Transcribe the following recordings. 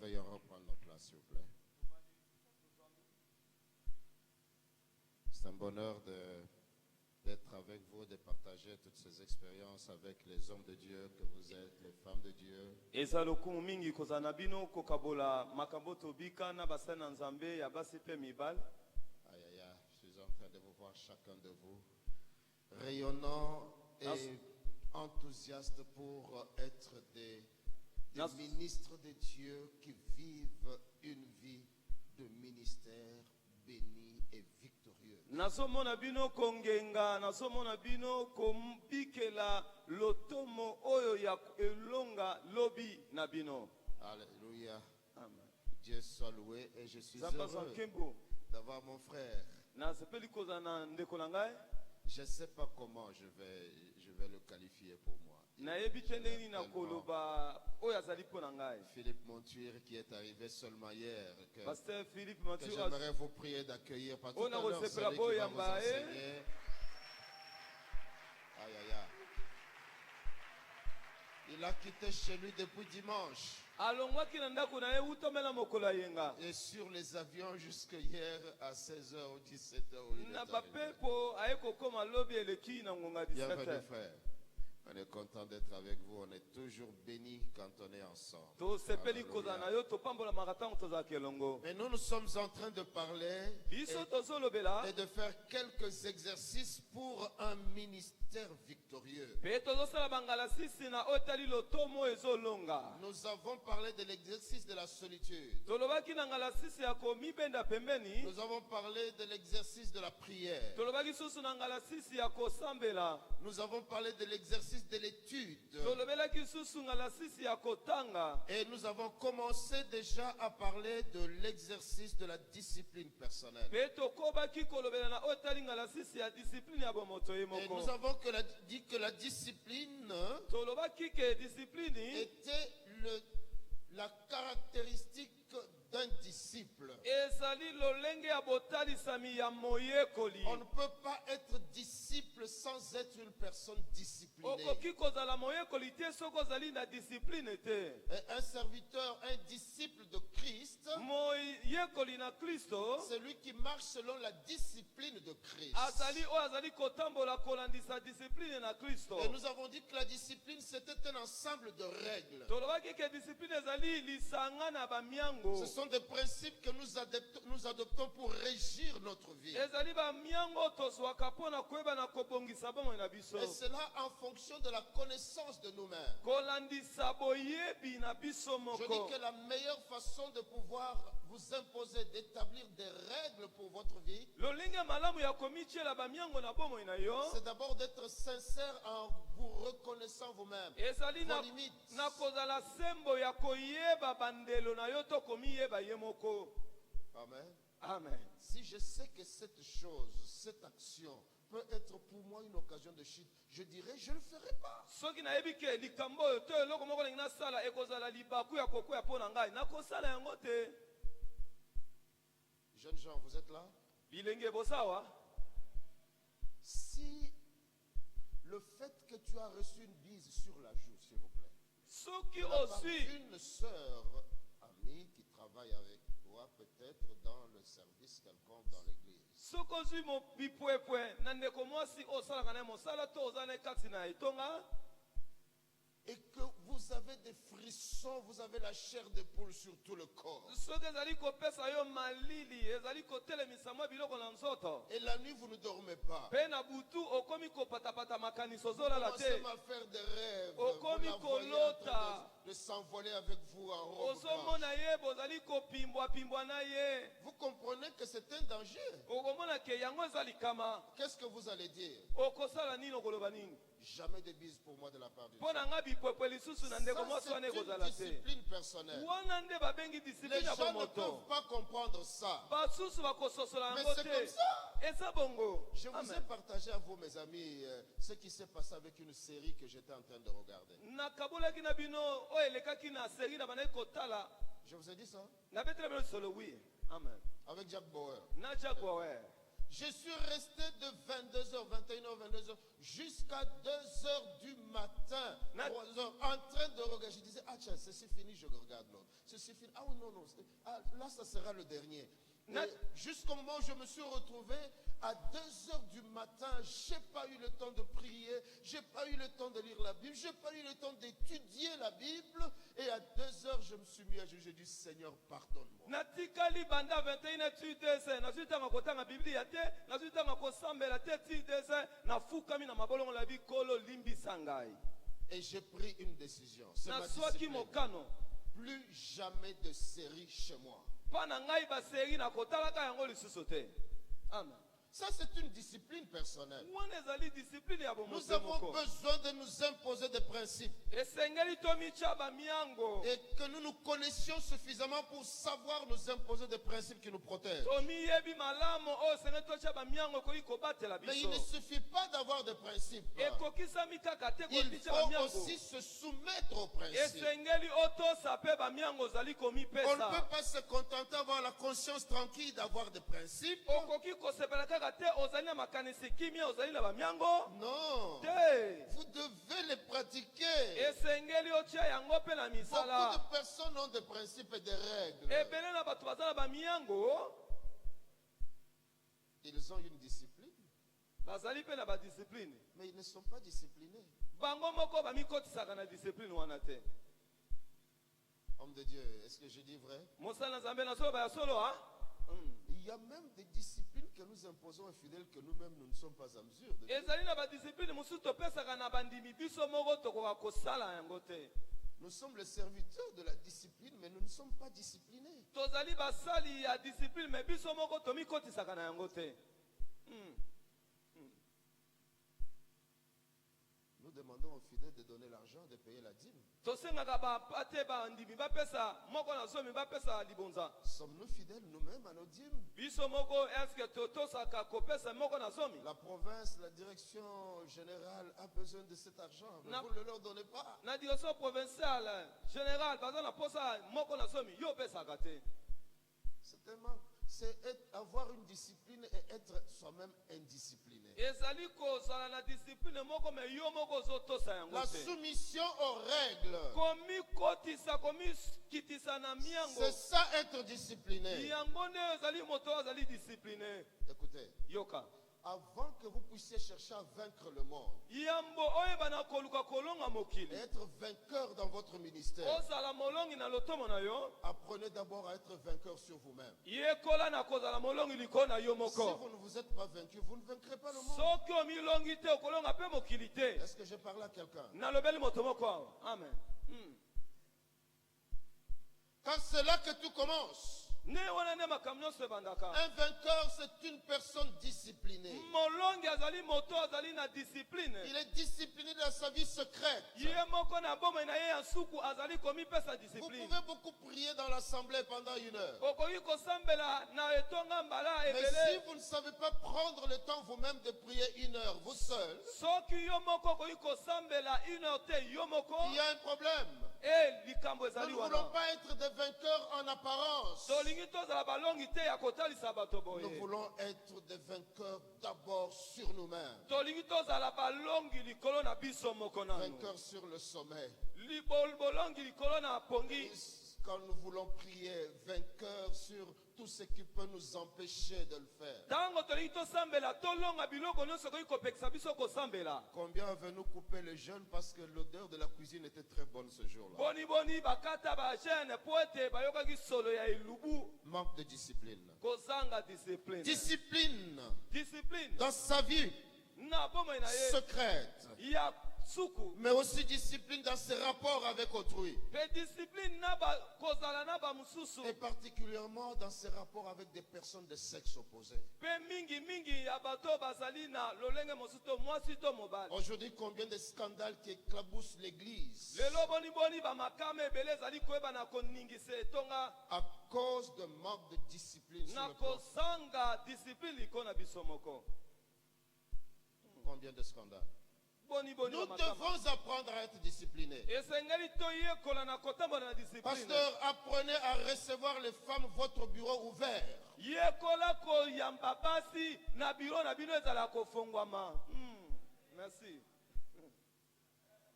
Veuillons reprendre nos places, s'il vous plaît. C'est un bonheur d'être avec vous, de partager toutes ces expériences avec les hommes de Dieu que vous êtes, les femmes de Dieu. Aïe, aïe, aïe, je suis en train de vous voir chacun de vous rayonnant et enthousiaste pour être des ministres de Dieu qui vivent une vie de ministère béni et victorieux. nazomona bino kongenga, nazomona bino kompikela lotomo oyo ya elonga lobi na bino. Alléluia. Amen. Dieu soit loué et je suis heureux d'avoir mon frère. Je ne sais pas comment je vais le qualifier pour moi. Philippe Montuir qui est arrivé seulement hier. Que j'aimerais vous prier d'accueillir par tout à l'heure celui qui va vous enseigner. Aïe, aïe, aïe. Il a quitté chez lui depuis dimanche. Et sur les avions jusqu'à hier à 16h ou 17h. Bienvenue frère. On est content d'être avec vous. On est toujours bénis quand on est ensemble. Mais nous sommes en train de parler et de faire quelques exercices pour un ministère victorieux. Nous avons parlé de l'exercice de la solitude. Nous avons parlé de l'exercice de la prière. Nous avons parlé de l'exercice de l'étude. Et nous avons commencé déjà à parler de l'exercice de la discipline personnelle. Et nous avons dit que la discipline était la caractéristique d'un disciple. On ne peut pas être disciple sans être une personne disciplinée. Et un serviteur, un disciple de Christ, c'est lui qui marche selon la discipline de Christ. Et nous avons dit que la discipline c'était un ensemble de règles. Ce sont des principes que nous adoptons pour régir notre vie. Et cela en fonction de la connaissance de nous-mêmes. Je dis que la meilleure façon de pouvoir vous imposer, d'établir des règles pour votre vie, c'est d'abord d'être sincère en vous reconnaissant vous-même vos limites. Amen. Amen. Si je sais que cette chose, cette action peut être pour moi une occasion de chute, je dirais je ne le ferai pas. Jeunes gens, vous êtes là? Si le fait que tu as reçu une bise sur la joue, s'il vous plaît, une sœur amie qui travaille avec toi, peut-être dans le service quelconque dans l'église, et que vous avez des frissons, vous avez la chair de poule sur tout le corps. Et la nuit, vous ne dormez pas. Vous commencez à faire des rêves. Vous la voyez en train de s'envoler avec vous en robe blanche. Vous comprenez que c'est un danger. Qu'est-ce que vous allez dire? Jamais de bise pour moi de la part de Dieu. Ça, c'est une discipline personnelle. Les gens ne peuvent pas comprendre ça. Mais c'est comme ça. Je vous ai partagé à vous, mes amis, ce qui s'est passé avec une série que j'étais en train de regarder. Je vous ai dit ça? Avec Jack Bauer. Je suis resté de 22h, 21h, 22h jusqu'à 2h du matin 3h, en train de regarder. Je disais, ah tiens, c'est ceci finit, je regarde l'autre. Ceci finit, ah oui, non, non, ah, là, ça sera le dernier. Jusqu'au moment où je me suis retrouvé à 2h du matin, je n'ai pas eu le temps de prier, je n'ai pas eu le temps de lire la Bible, je n'ai pas eu le temps d'étudier la Bible. Et à 2h, je me suis mis à juger. J'ai dit, Seigneur, pardonne-moi. Et j'ai pris une décision. C'est ma discipline. Plus jamais de série chez moi. Amen. Ça, c'est une discipline personnelle. Nous avons besoin de nous imposer des principes. Et que nous nous connaissions suffisamment pour savoir nous imposer des principes qui nous protègent. Mais il ne suffit pas d'avoir des principes. Il faut aussi se soumettre aux principes. On ne peut pas se contenter d'avoir la conscience tranquille d'avoir des principes. Non. Vous devez les pratiquer. Beaucoup de personnes ont des principes et des règles. Ils ont une discipline. Mais ils ne sont pas disciplinés. Homme de Dieu, est-ce que je dis vrai? Il y a même des disciplines que nous imposons aux fidèles que nous-mêmes nous ne sommes pas en mesure de faire. Nous sommes les serviteurs de la discipline, mais nous ne sommes pas disciplinés. Nous demandons aux fidèles de donner l'argent, de payer la dîme. Sommes-nous fidèles nous-mêmes à nos dîmes? La province, la direction générale a besoin de cet argent, mais vous ne leur donnez pas. C'est un manque. C'est avoir une discipline et être soi-même indiscipliné. La soumission aux règles. C'est ça être discipliné. Écoutez. Avant que vous puissiez chercher à vaincre le monde et être vainqueur dans votre ministère, apprenez d'abord à être vainqueur sur vous-même. Si vous ne vous êtes pas vaincu, vous ne vaincrez pas le monde. Est-ce que je parle à quelqu'un? Amen. Quand c'est là que tout commence. Un vainqueur, c'est une personne disciplinée. Il est discipliné dans sa vie secrète. Vous pouvez beaucoup prier dans l'assemblée pendant 1 heure. Mais si vous ne savez pas prendre le temps vous-même de prier 1 heure, vous seul, il y a un problème. Nous ne voulons pas être des vainqueurs en apparence. Nous voulons être des vainqueurs d'abord sur nous-mêmes. Vainqueurs sur le sommet. Quand nous voulons prier, vainqueurs sur tout ce qui peut nous empêcher de le faire. Combien avez-nous coupé les jeunes parce que l'odeur de la cuisine était très bonne ce jour-là? Manque de discipline. Discipline dans sa vie secrète. Mais aussi discipline dans ses rapports avec autrui. Et particulièrement dans ses rapports avec des personnes de sexe opposé. Aujourd'hui, combien de scandales qui éclaboussent l'église à cause de manque de discipline sur le plan. Combien de scandales? Nous devons apprendre à être disciplinés. Pasteur, apprenez à recevoir les femmes, votre bureau ouvert. Merci.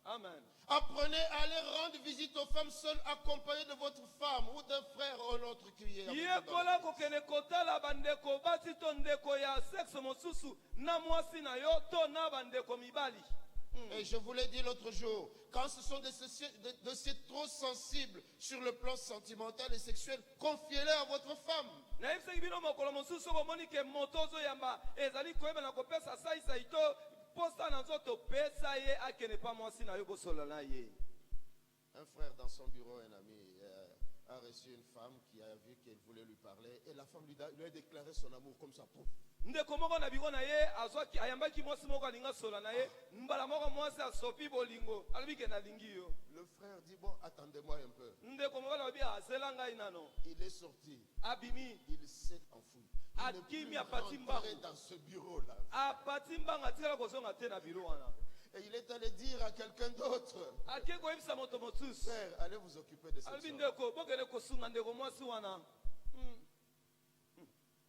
Amen. Apprenez à aller rendre visite aux femmes seules accompagnées de votre femme ou d'un frère ou un autre qui est. Et je vous l'ai dit l'autre jour, quand ce sont des dossiers trop sensibles sur le plan sentimental et sexuel, confiez-les à votre femme. Un frère dans son bureau, un ami, a reçu une femme qui a vu qu'elle voulait lui parler et la femme lui a déclaré son amour comme ça. Le frère dit, bon, attendez-moi un peu. Il est sorti. Il s'est enfui. Il n'est plus rentré dans ce bureau-là. Et il est allé dire à quelqu'un d'autre, frère, allez vous occuper de cette chose.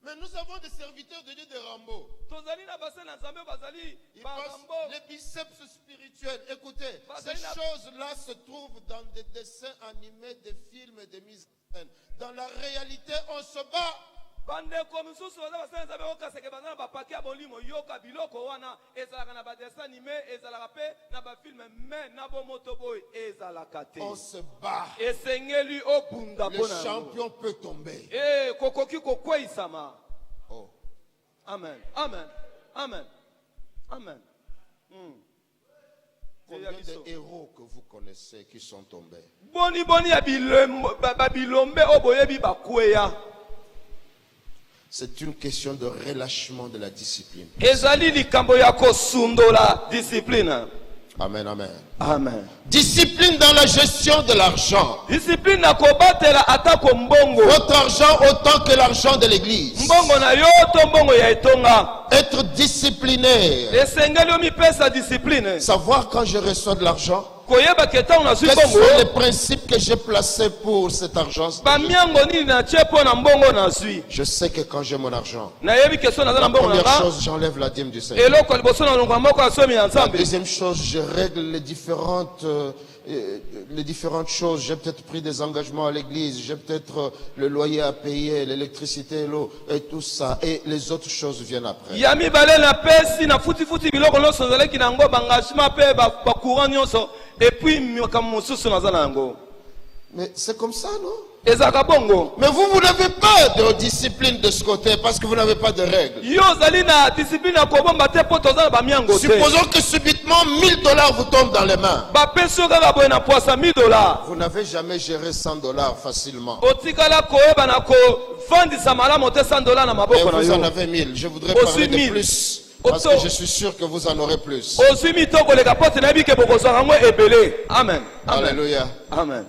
Mais nous avons des serviteurs de Dieu de Rambo. Ils passent les biceps spirituels. Écoutez, ces choses-là se trouvent dans des dessins animés, des films, des mises en scène. Dans la réalité, on se bat. On se bat. Le champion peut tomber. Oh. Amen. Amen. Amen. Amen. Combien de héros que vous connaissez qui sont tombés? C'est une question de relâchement de la discipline. Amen, amen. Amen. Discipline dans la gestion de l'argent. Discipline votre argent autant que l'argent de l'église. Être discipliné. Savoir quand je reçois de l'argent. Quels sont les principes que j'ai placés pour cet argent? Je sais que quand j'ai mon argent, la première chose, j'enlève la dîme du Seigneur. La deuxième chose, je règle les différentes choses. J'ai peut-être pris des engagements à l'église, j'ai peut-être le loyer à payer, l'électricité, l'eau et tout ça. Et les autres choses viennent après. Mais c'est comme ça, non? Mais vous n'avez pas de discipline de ce côté parce que vous n'avez pas de règles. Supposons que subitement $1000 vous tombent dans les mains. Vous n'avez jamais géré $100 facilement. Et vous en avez 1000. Je voudrais parler de plus. Parce que je suis sûr que vous en aurez plus. Amen. Alléluia. Amen.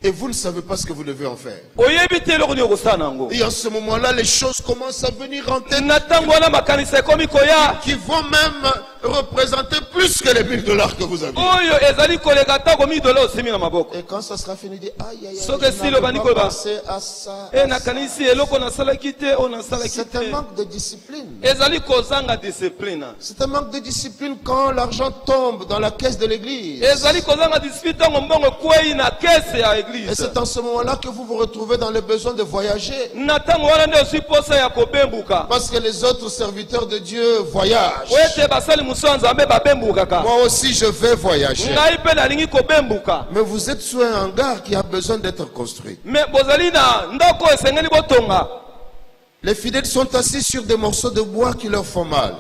Et vous ne savez pas ce que vous devez en faire. Et en ce moment-là, les choses commencent à venir en tête. Qui vont même représenter plus que les $1000 que vous avez. Et quand ça sera fini, dit aïe aïe aïe, je n'avais pas pensé à ça. C'est un manque de discipline. C'est un manque de discipline quand l'argent tombe dans la caisse de l'église. Et c'est en ce moment-là que vous vous retrouvez dans le besoin de voyager. Parce que les autres serviteurs de Dieu voyagent. Moi aussi je vais voyager. Mais vous êtes sous un hangar qui a besoin d'être construit. Les fidèles sont assis sur des morceaux de bois qui leur font mal.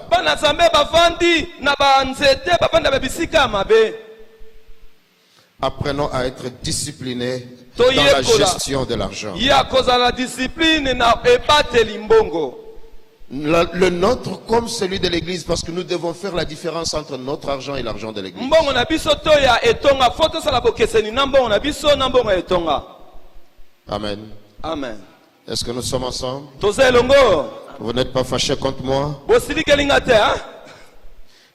Apprenons à être disciplinés dans la gestion de l'argent. Le nôtre comme celui de l'église, parce que nous devons faire la différence entre notre argent et l'argent de l'église. Amen. Amen. Est-ce que nous sommes ensemble? Vous n'êtes pas fâchés contre moi?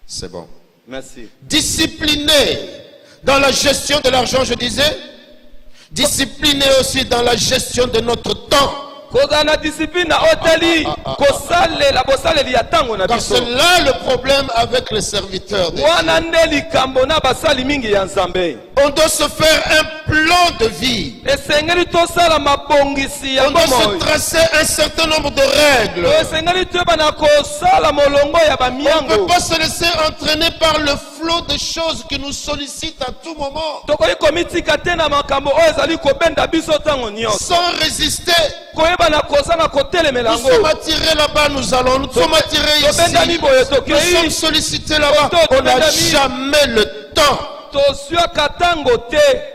C'est bon. Merci. Discipliné dans la gestion de l'argent, je disais. Discipliné aussi dans la gestion de notre temps. Car c'est là le problème avec les serviteurs de Dieu. On doit se faire un plan de vie. On doit se tracer un certain nombre de règles. On ne peut pas se laisser entraîner par le flot de choses qui nous sollicitent à tout moment. Sans résister. Nous sommes attirés là-bas, nous allons. Nous sommes attirés ici. Nous sommes sollicités là-bas. On n'a jamais le temps.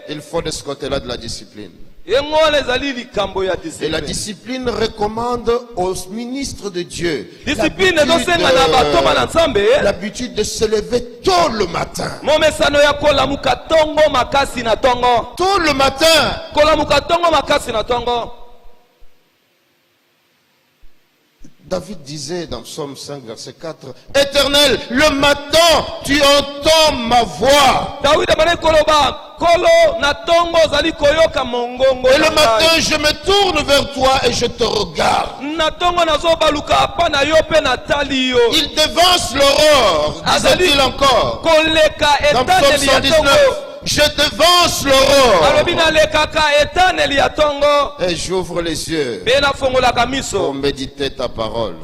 Il faut de ce côté-là de la discipline. Et la discipline recommande aux ministres de Dieu l'habitude de se lever tôt le matin. Tôt le matin. David disait dans Psaume 5, verset 4, Éternel, le matin, tu entends ma voix. Et le matin, je me tourne vers toi et je te regarde. Il devance l'aurore, disait-il encore. Dans Psaume 119. Je devance l'aurore et j'ouvre les yeux pour méditer ta parole.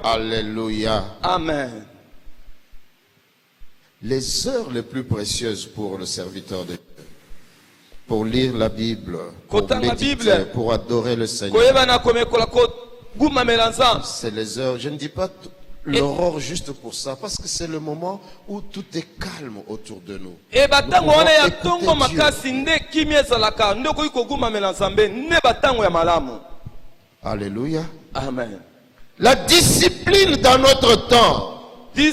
Alléluia. Amen. Les heures les plus précieuses pour le serviteur de Dieu, pour lire la Bible, pour méditer, pour adorer le Seigneur, c'est les heures, je ne dis pas l'aurore juste pour ça, parce que c'est le moment où tout est calme autour de nous. Alléluia. Amen. La discipline dans notre temps nous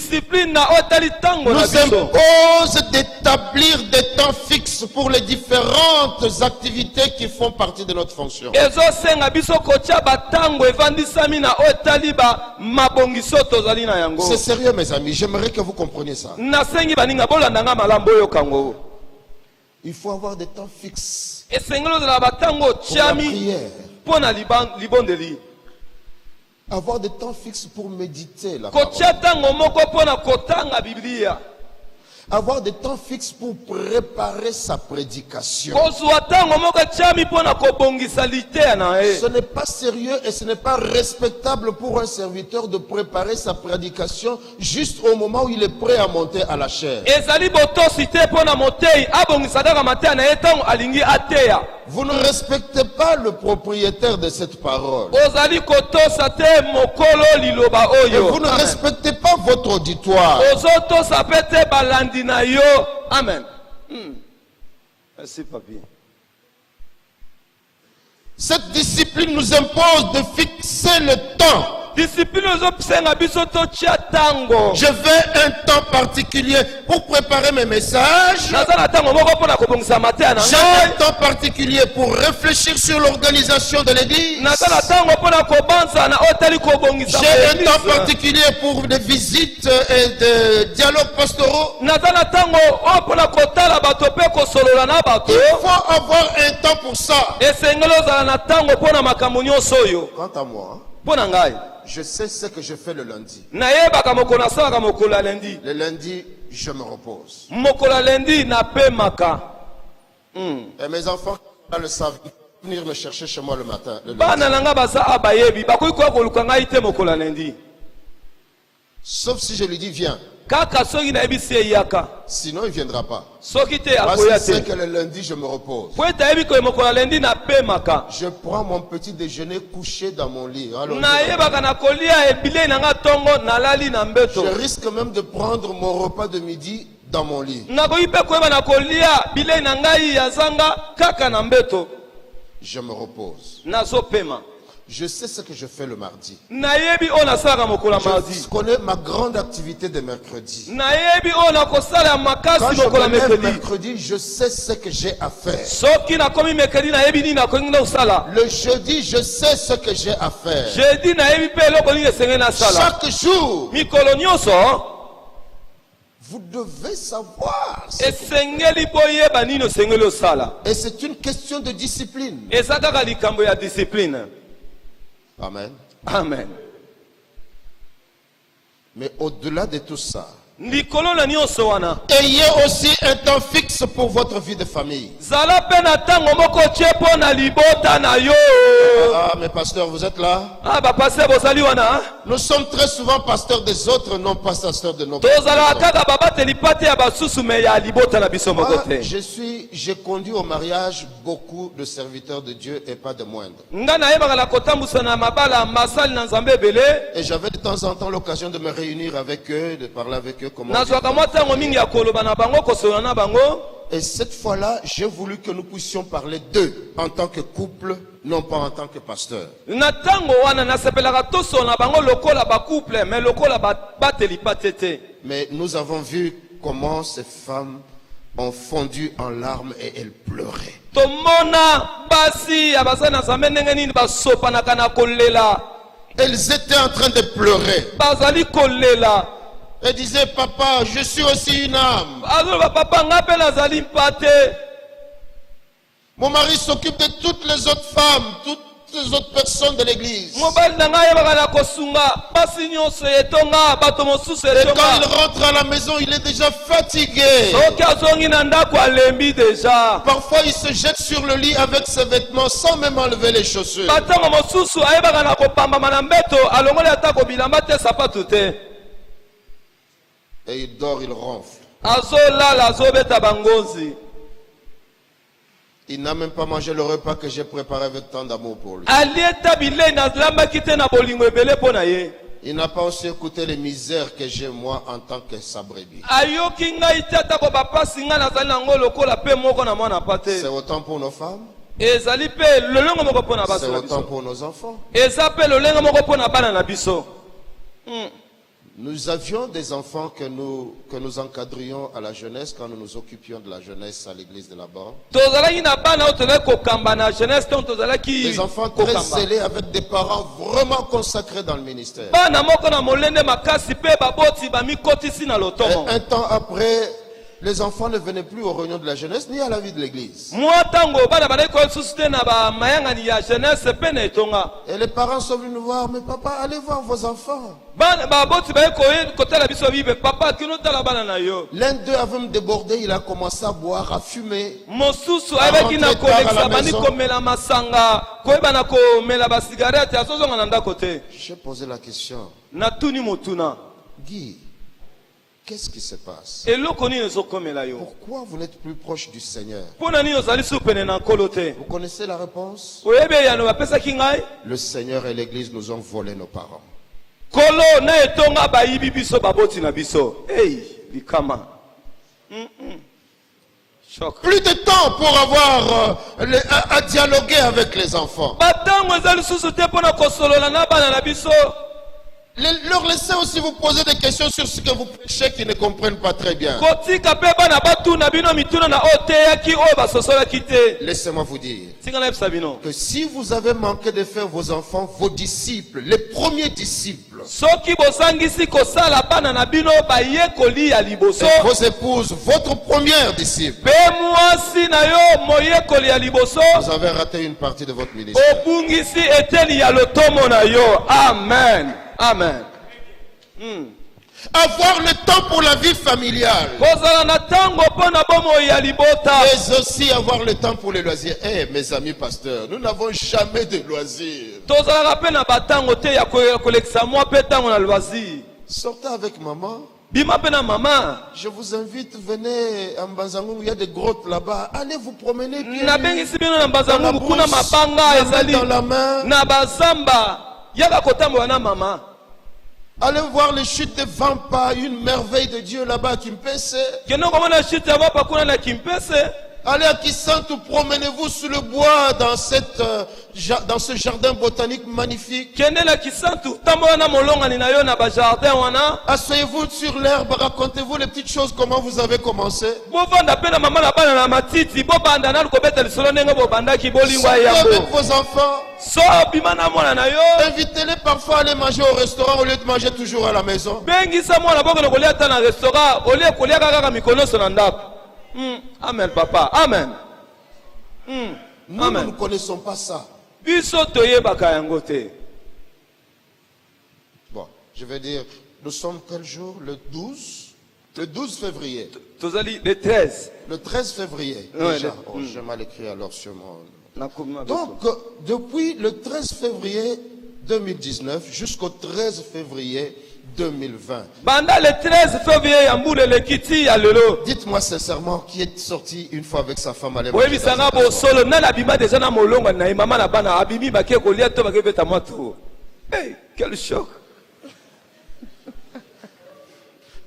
impose d'établir des temps fixes pour les différentes activités qui font partie de notre fonction. C'est sérieux, mes amis, j'aimerais que vous compreniez ça. Il faut avoir des temps fixes pour la prière. Avoir des temps fixes pour méditer la parole. Avoir des temps fixes pour préparer sa prédication. Ce n'est pas sérieux et ce n'est pas respectable pour un serviteur de préparer sa prédication juste au moment où il est prêt à monter à la chaire. Vous ne respectez pas le propriétaire de cette parole. Et vous ne respectez pas votre auditoire. Amen. Merci, papi. Cette discipline nous impose de fixer le temps. Je veux un temps particulier pour préparer mes messages. J'ai un temps particulier pour réfléchir sur l'organisation de l'église. J'ai un temps particulier pour des visites et des dialogues pastoraux. Il faut avoir un temps pour ça. Quant à moi, je sais ce que je fais le lundi. Le lundi, je me repose. Et mes enfants le savent, venir me chercher chez moi le matin. Le lundi. Sauf si je lui dis viens. Sinon il ne viendra pas. Parce que c'est que le lundi je me repose. Je prends mon petit déjeuner couché dans mon lit. Je risque même de prendre mon repas de midi dans mon lit. Je me repose. Je sais ce que je fais le mardi. Je connais ma grande activité de mercredi. Quand je me lève mercredi, je sais ce que j'ai à faire. Le jeudi, je sais ce que j'ai à faire. Chaque jour, Vous devez savoir. Et c'est une question de discipline. Amen. Amen. Mais au-delà de tout ça, ayez aussi un temps fixe pour votre vie de famille. Ah, mais pasteur, vous êtes là? Nous sommes très souvent pasteurs des autres, non pas pasteurs de nos j'ai conduit au mariage beaucoup de serviteurs de Dieu et pas de moindres. Et j'avais de temps en temps l'occasion de me réunir avec eux, de parler avec eux. Et cette fois-là, j'ai voulu que nous puissions parler d'eux en tant que couple, non pas en tant que pasteur. Mais nous avons vu comment ces femmes ont fondu en larmes et elles pleuraient. Elles étaient en train de pleurer. Elle disait, papa, je suis aussi une âme. Mon mari s'occupe de toutes les autres femmes, toutes les autres personnes de l'église. Et quand il rentre à la maison, il est déjà fatigué. Parfois, il se jette sur le lit avec ses vêtements sans même enlever les chaussures. Et il dort, il ronfle. Il n'a même pas mangé le repas que j'ai préparé avec tant d'amour pour lui. Il n'a pas aussi écouté les misères que j'ai moi en tant que sa brebis. C'est autant pour nos femmes. C'est autant pour nos enfants. Nous avions des enfants que nous encadrions à la jeunesse quand nous nous occupions de la jeunesse à l'église de là-bas. Des enfants très zélés avec des parents vraiment consacrés dans le ministère. Et un temps après, les enfants ne venaient plus aux réunions de la jeunesse ni à la vie de l'église. Et les parents sont venus nous voir, mais papa, allez voir vos enfants. L'un d'eux avait me débordé, il a commencé à boire, à fumer. J'ai posé la question. Guy, qu'est-ce qui se passe? Pourquoi vous n'êtes plus proche du Seigneur? Vous connaissez la réponse? Le Seigneur et l'Église nous ont volé nos parents. Plus de temps pour avoir à dialoguer avec les enfants. Leur laissez aussi vous poser des questions sur ce que vous prêchez qu'ils ne comprennent pas très bien. Laissez-moi vous dire que si vous avez manqué de faire vos enfants, vos disciples, les premiers disciples, et vos épouses, votre première disciple, vous avez raté une partie de votre ministère. Amen. Amen. Avoir le temps pour la vie familiale. Mais aussi avoir le temps pour les loisirs. Eh, mes amis pasteurs, nous n'avons jamais de loisirs. Sortez avec maman. Je vous invite, venez à Mbanzangoum, il y a des grottes là-bas. Allez vous promener. Dans la main. Allez voir les chutes de Vampa, une merveille de Dieu là-bas à Kimpese. Allez à Kisantu, promenez-vous sur le bois dans cette dans ce jardin botanique magnifique. Asseyez-vous sur l'herbe, racontez-vous les petites choses, comment vous avez commencé. Sortez avec vos enfants. Invitez-les parfois à aller manger au restaurant au lieu de manger toujours à la maison. Amen, papa. Amen. Nous ne connaissons pas ça. Bon, je vais dire, nous sommes quel jour? Le 12 février. Le 13. Le 13 février. Déjà. J'ai mal écrit alors sur mon... Donc, depuis le 13 février 2019 jusqu'au 13 février 2020. Dites-moi sincèrement, qui est sorti une fois avec sa femme à l'évangile? Hey, quel choc.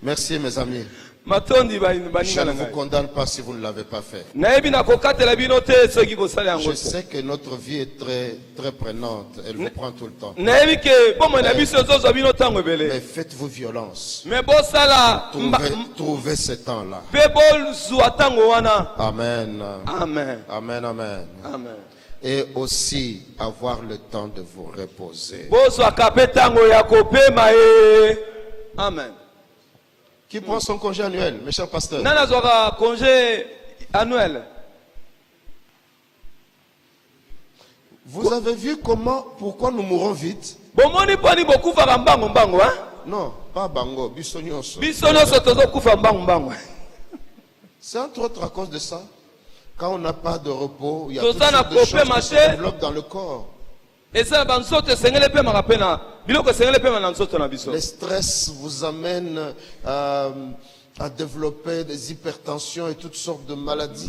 Merci mes amis. Je ne vous condamne pas si vous ne l'avez pas fait. Je sais que notre vie est très, très prenante. Elle vous prend tout le temps. Mais faites-vous violence. Trouvez ce temps-là. Amen. Amen. Amen, amen. Amen. Et aussi avoir le temps de vous reposer. Amen. Qui prend son congé annuel, mes chers pasteurs? Congé annuel. Vous avez vu pourquoi nous mourons vite? Non, pas bango, bisognoso. C'est entre autres à cause de ça. Quand on n'a pas de repos, il y a toutes sortes de choses qui se développent dans le corps. Le stress vous amène à développer des hypertensions et toutes sortes de maladies.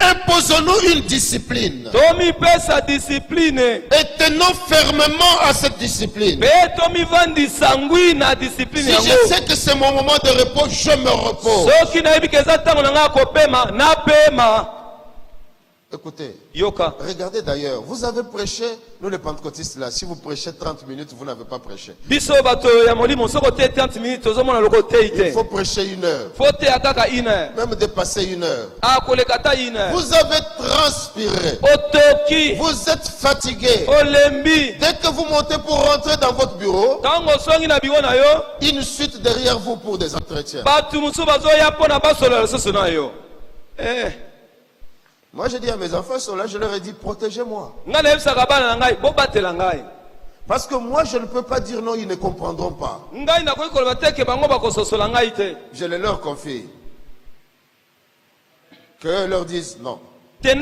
Imposons-nous une discipline. Et tenons fermement à cette discipline. Si je sais que c'est mon moment de repos, je me repose. Écoutez, regardez d'ailleurs, vous avez prêché, nous les pentecôtistes là, si vous prêchez 30 minutes, vous n'avez pas prêché. Il faut prêcher 1 heure. Même dépasser 1 heure. Vous avez transpiré. Vous êtes fatigué. Dès que vous montez pour rentrer dans votre bureau, une suite derrière vous pour des entretiens. Moi, j'ai dit à mes enfants, sont là, je leur ai dit, protégez-moi. Parce que moi, je ne peux pas dire non, ils ne comprendront pas. Je les leur confie. Que leur disent non. C'est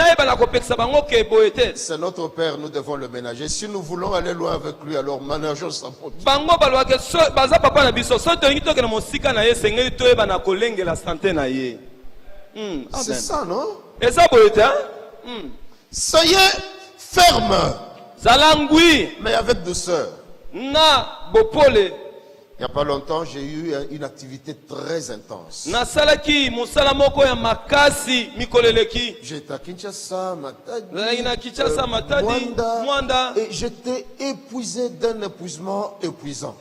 notre père, nous devons le ménager. Si nous voulons aller loin avec lui, alors ménageons sa faute. C'est ça, non? Soyez ferme, mais avec douceur. Il n'y a pas longtemps, j'ai eu une activité très intense. J'étais à Kinshasa, Mwanda, et j'étais épuisé d'un épuisement épuisant.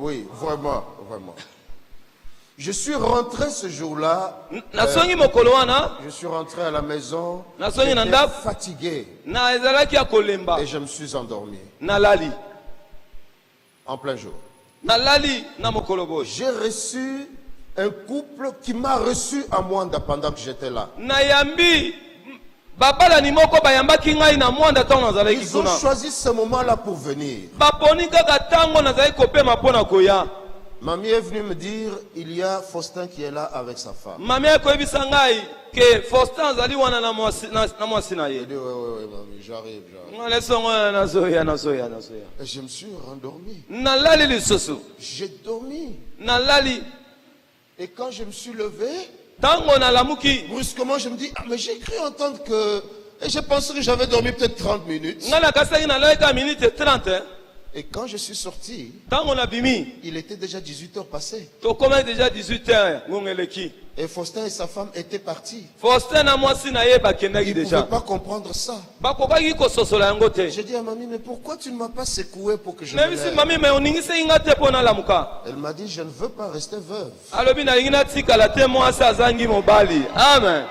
Oui, vraiment, vraiment. Je suis rentré ce jour-là. Je suis rentré à la maison. J'étais fatigué. Et je me suis endormi. En plein jour. J'ai reçu un couple qui m'a reçu à Mwanda pendant que j'étais là. Ils ont choisi ce moment-là pour venir. Mamie est venue me dire, il y a Faustin qui est là avec sa femme. J'ai dit, oui, mamie, j'arrive. Et je me suis rendormi. J'ai dormi. Et quand je me suis levé, brusquement je me dis, ah mais j'ai cru entendre que... Et j'ai pensé que j'avais dormi peut-être 30 minutes. Et quand je suis sorti, il était déjà 18 heures passées. déjà 18h. Et Faustin et sa femme étaient partis. Ils Ils ne pouvaient pas comprendre ça. J'ai dit à mamie, mais pourquoi tu ne m'as pas secoué pour que je me lève? Elle m'a dit, je ne veux pas rester veuve. Amen.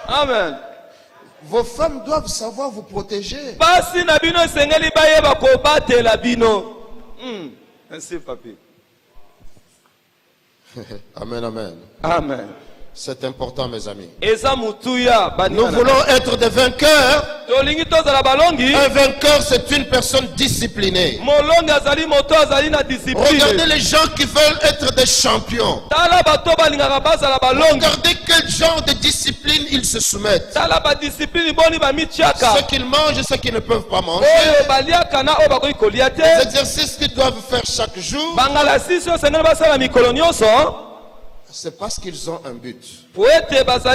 Amen. Vos femmes doivent savoir vous protéger. Merci, papi. Amen, amen. Amen. C'est important, mes amis. Nous voulons être des vainqueurs. Un vainqueur, c'est une personne disciplinée. Regardez les gens qui veulent être des champions. Regardez quel genre de discipline ils se soumettent. Ce qu'ils mangent et ce qu'ils ne peuvent pas manger. Les exercices qu'ils doivent faire chaque jour. C'est parce qu'ils ont un but. Ils doivent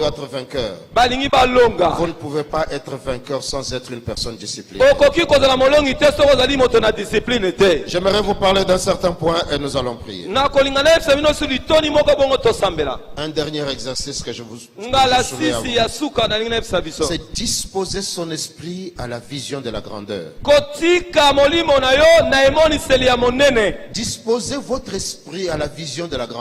être vainqueurs. Vous ne pouvez pas être vainqueur sans être une personne disciplinée. J'aimerais vous parler d'un certain point et nous allons prier. Un dernier exercice que je vous soumets, c'est disposer son esprit à la vision de la grandeur. Disposez votre esprit à la vision de la grandeur.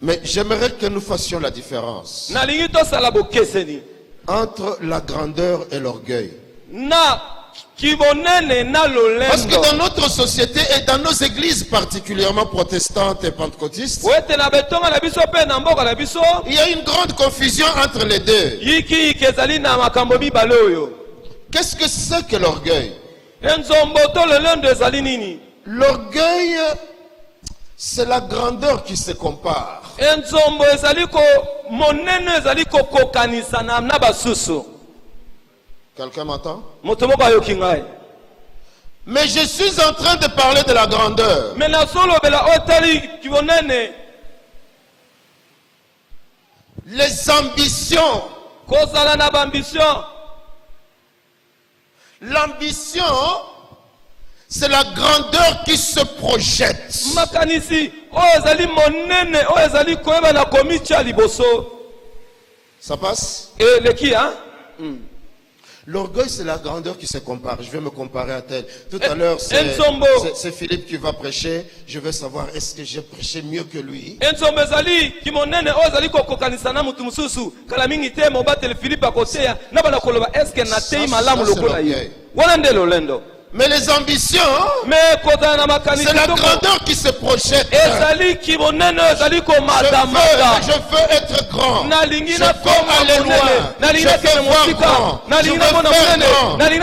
Mais j'aimerais que nous fassions la différence entre la grandeur et l'orgueil. Parce que dans notre société et dans nos églises particulièrement protestantes et pentecôtistes, il y a une grande confusion entre les deux. Qu'est-ce que c'est que l'orgueil? L'orgueil, c'est la grandeur qui se compare. Quelqu'un m'entend? Mais je suis en train de parler de la grandeur. Les ambitions. L'ambition, c'est la grandeur qui se projette. Ça passe? L'orgueil, c'est la grandeur qui se compare. Je vais me comparer à tel. Tout à l'heure, c'est Philippe qui va prêcher. Je veux savoir, est-ce que j'ai prêché mieux que lui? Mais les ambitions, c'est la grandeur qui se projette. Je veux être grand. Je veux aller loin. Je veux voir grand. Je veux faire grand. Non pas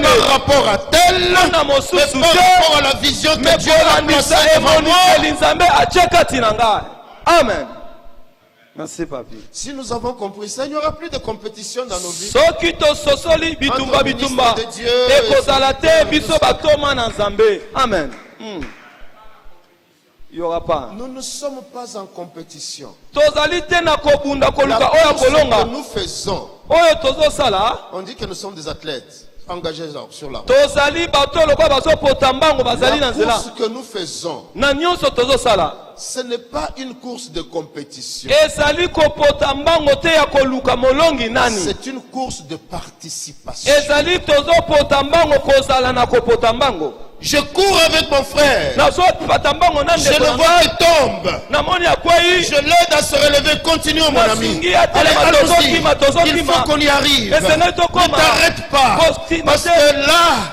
par rapport à tel, mais par rapport à la vision que Dieu a placée devant moi. Amen. Merci, papi. Si nous avons compris ça, il n'y aura plus de compétition dans nos vies. Amen. Il n'y aura pas. Nous ne sommes pas en compétition. La course que nous faisons, on dit que nous sommes des athlètes engagés sur la route. La course que nous faisons, ce n'est pas une course de compétition. C'est une course de participation. Je cours avec mon frère. Je le vois qui tombe. Je l'aide à se relever. Continue, mon ami. Allez-y. Il faut qu'on y arrive. Ne t'arrête pas. Parce que là,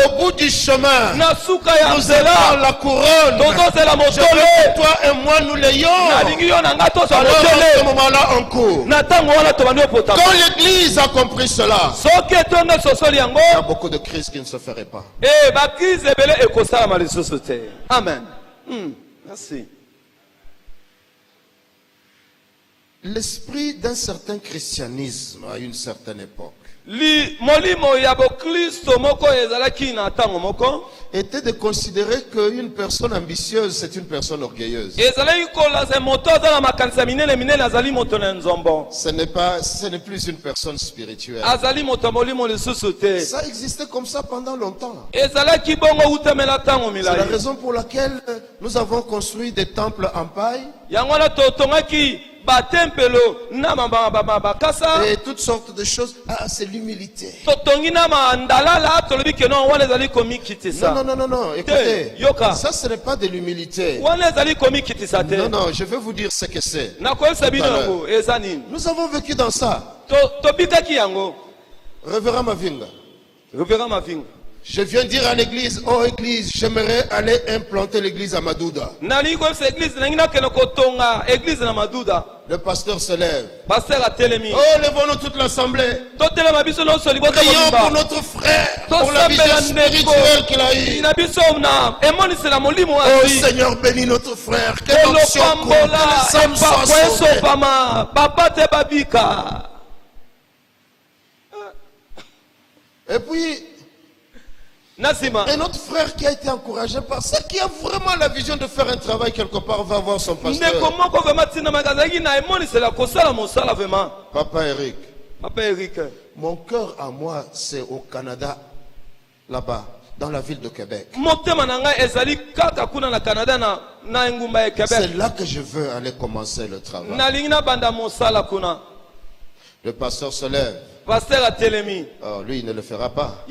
au bout du chemin, nous avons la couronne. Je veux que toi et moi nous l'ayons. Alors à ce moment-là, on court. Quand l'église a compris cela, il y a beaucoup de crises qui ne se feraient pas. Amen. Merci. L'esprit d'un certain christianisme à une certaine époque était de considérer qu'une personne ambitieuse, c'est une personne orgueilleuse. Ce n'est plus une personne spirituelle. Ça existait comme ça pendant longtemps. C'est la raison pour laquelle nous avons construit des temples en paille. Et toutes sortes de choses. Ah, c'est l'humilité. Non. Écoutez, ça ce n'est pas de l'humilité. Non, je vais vous dire ce que c'est. Nous avons vécu dans ça. Révérend Mavinga. Je viens dire à l'église, oh église, j'aimerais aller implanter l'église à Madouda. Le pasteur se lève. Oh, levons-nous toute l'assemblée. Prions pour notre frère, pour la vision spirituelle qu'il a eue. Oh Seigneur, bénis notre frère. Que l'onction court, que les âmes soient sauvées. Et puis, et notre frère qui a été encouragé par ça, qui a vraiment la vision de faire un travail quelque part, va voir son pasteur. Papa Eric, mon cœur à moi, c'est au Canada, là-bas, dans la ville de Québec. C'est là que je veux aller commencer le travail. Le pasteur se lève. Oh, lui, il ne le fera pas.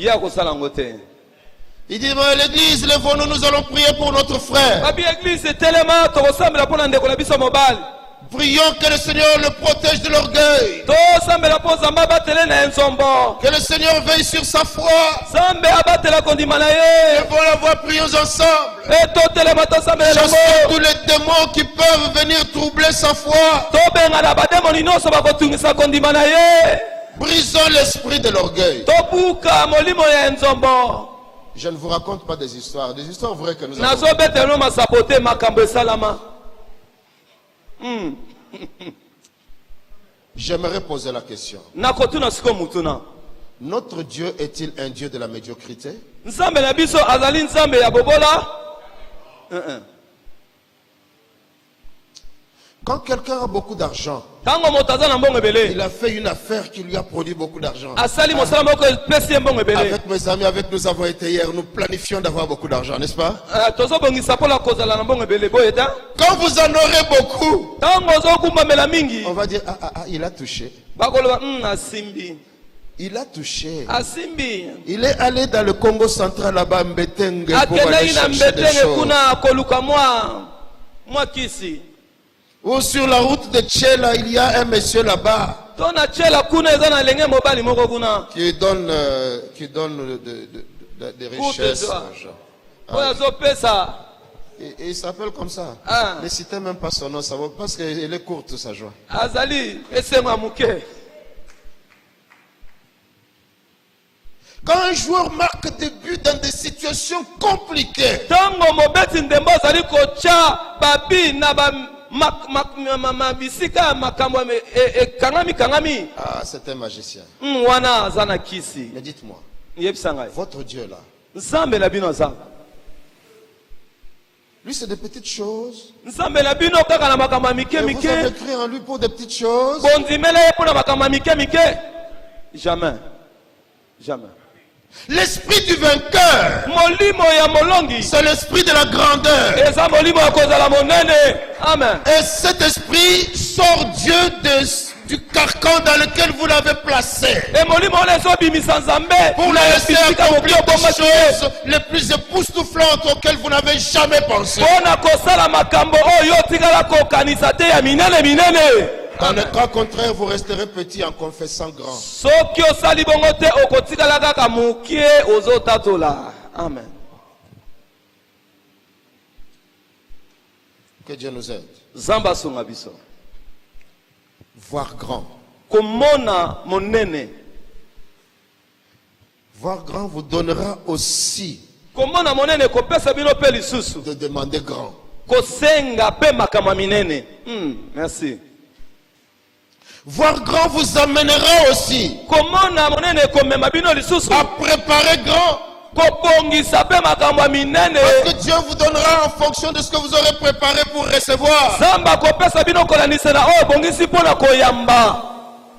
Il dit, l'église, levons-nous, nous allons prier pour notre frère. Prions que le Seigneur le protège de l'orgueil. Que le Seigneur veille sur sa foi. Levons la voix, prions ensemble. Chassons tous les démons qui peuvent venir troubler sa foi. Brisons l'esprit de l'orgueil. Je ne vous raconte pas des histoires vraies que nous avons. J'aimerais poser la question. Notre Dieu est-il un Dieu de la médiocrité? Quand quelqu'un a beaucoup d'argent, il a fait une affaire qui lui a produit beaucoup d'argent. Avec mes amis, avec nous avons été hier, nous planifions d'avoir beaucoup d'argent, n'est-ce pas? Quand vous en aurez beaucoup, on va dire, il a touché. Il a touché. Il est allé dans le Congo central là-bas, Mbetenge, pour aller chercher des choses. Ou sur la route de Tchela, il y a un monsieur là-bas qui donne des richesses. Et il s'appelle comme ça. Ne citez même pas son nom, ça va, parce qu'il est courte sa joie. Quand un joueur marque des buts dans des situations compliquées, c'est un magicien. Mais dites-moi, votre Dieu là, lui c'est des petites choses. Et vous avez cru en lui pour des petites choses. Jamais. L'esprit du vainqueur, c'est l'esprit de la grandeur. Amen. Et cet esprit sort Dieu du carcan dans lequel vous l'avez placé, pour la laisser accomplir des choses les plus époustouflantes auxquelles vous n'avez jamais pensé. Dans le cas contraire, vous resterez petit en confessant grand. Amen. Que Dieu nous aide. Voir grand. Voir grand vous donnera aussi de demander grand. Merci. Voir grand vous amènera aussi à préparer grand. Parce que Dieu vous donnera en fonction de ce que vous aurez préparé pour recevoir.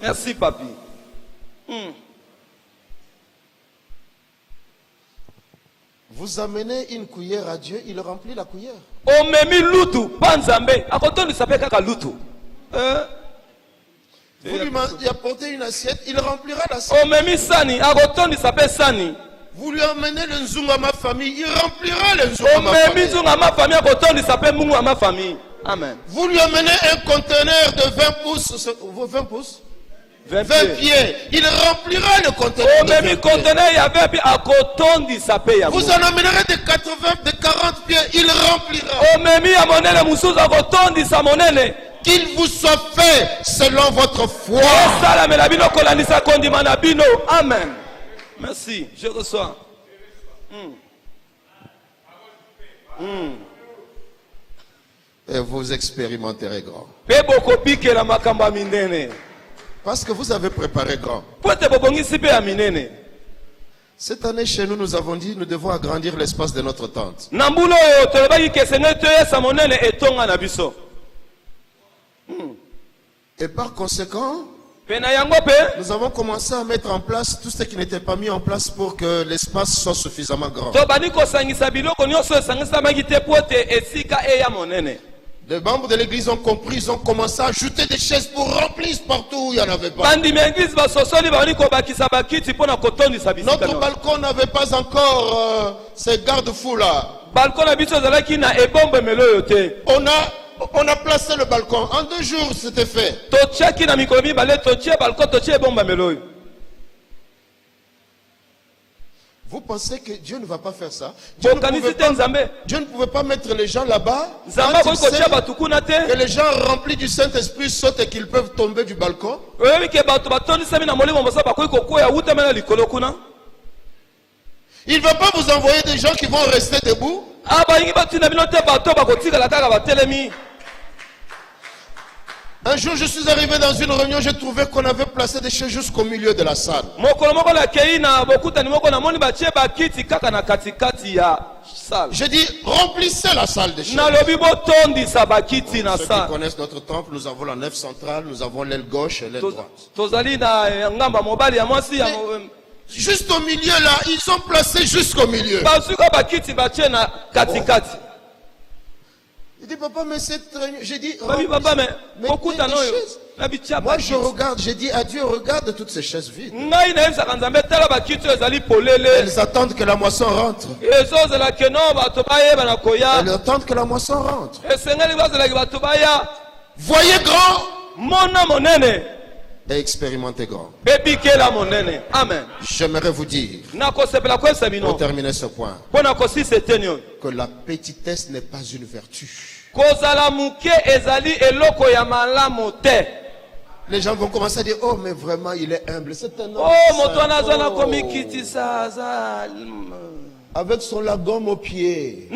Merci, papi. Vous amenez une cuillère à Dieu, il remplit la cuillère. Vous lui apportez une assiette, il remplira l'assiette. Vous lui amenez le nzunga à ma famille, il remplira le nzunga à ma famille. Amen. Vous lui amenez un conteneur de 20 pouces, 20 pouces 20 pieds, il remplira le conteneur de 20 pieds. Vous en amènerez de 80, de 40 pieds, il remplira. Qu'il vous soit fait selon votre foi. Amen. Merci, je reçois. Et vous expérimenterez grand. Parce que vous avez préparé grand. Cette année chez nous, nous avons dit nous devons agrandir l'espace de notre tente. Et par conséquent, nous avons commencé à mettre en place tout ce qui n'était pas mis en place pour que l'espace soit suffisamment grand. Les membres de l'église ont compris, ils ont commencé à ajouter des chaises pour remplir partout où il n'y en avait pas. Notre balcon n'avait pas encore ces garde-fous là. On a placé le balcon. En 2 jours, c'était fait. Vous pensez que Dieu ne va pas faire ça? Dieu ne pouvait pas mettre les gens là-bas. Que les gens remplis du Saint-Esprit sautent et qu'ils peuvent tomber du balcon. Il ne va pas vous envoyer des gens qui vont rester debout. Un jour, je suis arrivé dans une réunion, j'ai trouvé qu'on avait placé des chaises jusqu'au milieu de la salle. J'ai dit, remplissez la salle des chaises. Ceux qui connaissent notre temple, nous avons la nef centrale, nous avons l'aile gauche et l'aile droite. Juste au milieu là, ils sont placés jusqu'au milieu. Il dit, papa, mais cette réunion, j'ai dit, moi je regarde, j'ai dit à Dieu, regarde toutes ces chaises vides. Elles attendent que la moisson rentre. Elles attendent que la moisson rentre. Voyez grand et expérimentez grand. Amen. J'aimerais vous dire, pour terminer ce point, que la petitesse n'est pas une vertu. Les gens vont commencer à dire, oh mais vraiment il est humble, c'est un homme avec son lagom au pied,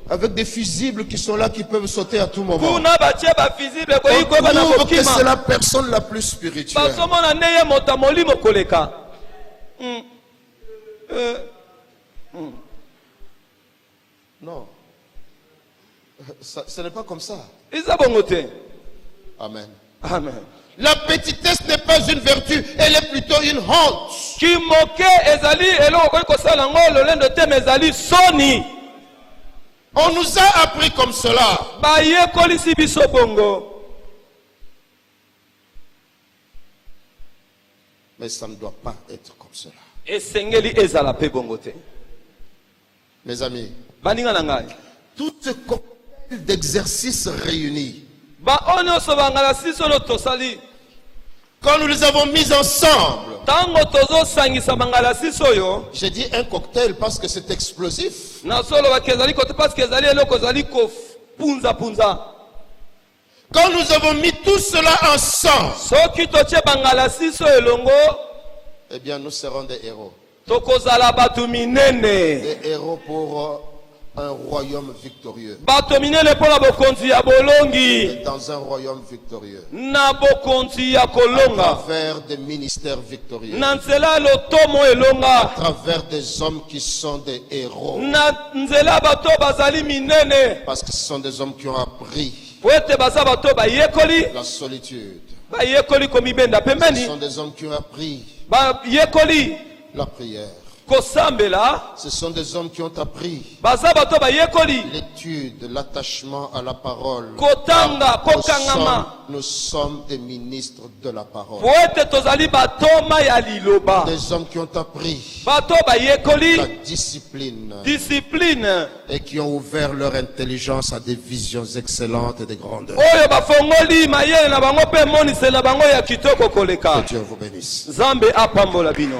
avec des fusibles qui sont là, qui peuvent sauter à tout moment. On trouve que c'est la personne la plus spirituelle. Non, ce n'est pas comme ça. Amen. Amen. La petitesse n'est pas une vertu, elle est plutôt une honte. On nous a appris comme cela. Mais ça ne doit pas être comme cela. Mes amis, toutes cocktails d'exercices réunis, quand nous les avons mis ensemble, j'ai dit un cocktail parce que c'est explosif. Quand nous avons mis tout cela ensemble, eh bien nous serons des héros. Des héros pour un royaume victorieux. bato minene mpo na bokonzi ya bolongi, Et dans un royaume victorieux. na bokonzi ya À kolonga, travers des ministères victorieux. na nzela ya lotomo À elonga, travers des hommes qui sont des héros. na nzela bato bazali minene, Parce que ce sont des hommes qui ont appris po ete baza bato bayekoli, la solitude. bayekoli komibenda Ce pembeni, sont des hommes qui ont appris bayekoli la prière. kosambela, Ce sont des hommes qui ont appris baza bato bayekoli l'étude, l'attachement à la parole. kotanga kokangama, Nous sommes des ministres de la parole. po ete tozali batoma ya liloba, Des hommes qui ont appris bato la bayekoli discipline discipline, et qui ont ouvert leur intelligence à des visions excellentes et des grandeurs. oyo bafongoli mayele na bango mpe moniseli na bango ya kitoko koleka. Que Dieu vous bénisse. Nzambe apambola bino.